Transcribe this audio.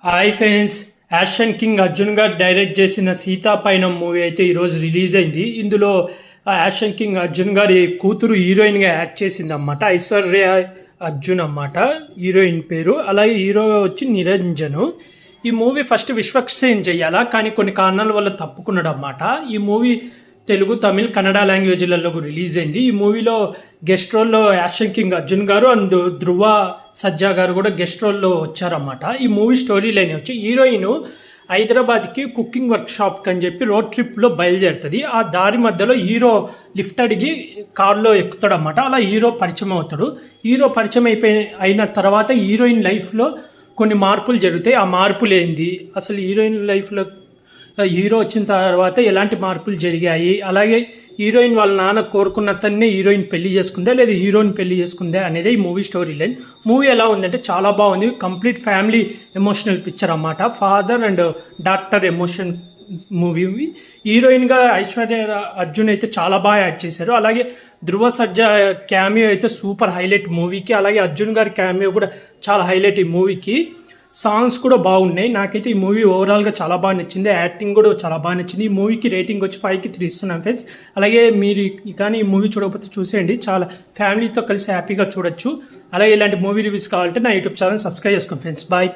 Hi friends, action king Arjun గారు direct చేసిన సీతాపైనం movie అయితే ఈరోజు రిలీజ్ అయింది. ఇందులో యాక్షన్ కింగ్ అర్జున్ గారి కూతురు హీరోయిన్గా యాక్ట్ చేసింది అన్నమాట. ఐశ్వర్య అర్జున్ అన్నమాట హీరోయిన్ పేరు. అలాగే హీరో వచ్చి నిరంజను. ఈ మూవీ ఫస్ట్ విశ్వక్సేన్ చేయాలా, కానీ కొన్ని కారణాల వల్ల తప్పుకున్నాడు అన్నమాట. ఈ మూవీ తెలుగు, తమిళ్, కన్నడ లాంగ్వేజ్లలో రిలీజ్ అయింది. ఈ మూవీలో గెస్ట్ రోల్లో యాక్షన్ కింగ్ అర్జున్ గారు అండ్ ధృవ సజ్జా గారు కూడా గెస్ట్ రోల్లో వచ్చారన్నమాట. ఈ మూవీ స్టోరీ లైన్ వచ్చి హీరోయిన్ హైదరాబాద్కి కుకింగ్ వర్క్ షాప్కి అని చెప్పి రోడ్ ట్రిప్లో బయలుదేరుతుంది. ఆ దారి మధ్యలో హీరో లిఫ్ట్ అడిగి కారులో ఎక్కుతాడు అన్నమాట. అలా హీరో పరిచయం అవుతాడు. హీరో పరిచయం అయిన తర్వాత హీరోయిన్ లైఫ్లో కొన్ని మార్పులు జరుగుతాయి. ఆ మార్పులు ఏంది, అసలు హీరోయిన్ లైఫ్లో హీరో వచ్చిన తర్వాత ఎలాంటి మార్పులు జరిగాయి, అలాగే హీరోయిన్ వాళ్ళ నాన్న కోరుకున్నతన్నే హీరోయిన్ పెళ్లి చేసుకుందా లేదా హీరోయిన్ పెళ్లి చేసుకుందా అనేది ఈ మూవీ స్టోరీ లైన్. మూవీ ఎలా ఉందంటే చాలా బాగుంది. కంప్లీట్ ఫ్యామిలీ ఎమోషనల్ పిక్చర్ అన్నమాట. Father and doctor emotion movie. హీరోయిన్గా ఐశ్వర్య అర్జున్ అయితే చాలా బాగా యాక్ట్ చేశారు. అలాగే ధృవ సజ్జా క్యామియో అయితే సూపర్ హైలైట్ మూవీకి. అలాగే అర్జున్ గారి క్యామియో కూడా చాలా హైలైట్ ఈ మూవీకి. సాంగ్స్ కూడా బాగున్నాయి. నాకైతే ఈ మూవీ ఓవరాల్గా చాలా బాగా నచ్చింది. యాక్టింగ్ కూడా చాలా బాగా నచ్చింది. ఈ మూవీకి రేటింగ్ వచ్చి 5కి 3 ఇస్తున్నాను ఫ్రెండ్స్. అలాగే మీరు కానీ ఈ మూవీ చూడకపోతే చూసేయండి. చాలా ఫ్యామిలీతో కలిసి హ్యాపీగా చూడొచ్చు. అలాగే ఇలాంటి మూవీ రివ్యూస్ కావాలంటే నా యూట్యూబ్ ఛానల్ సబ్స్క్రైబ్ చేసుకోండి ఫ్రెండ్స్. బాయ్.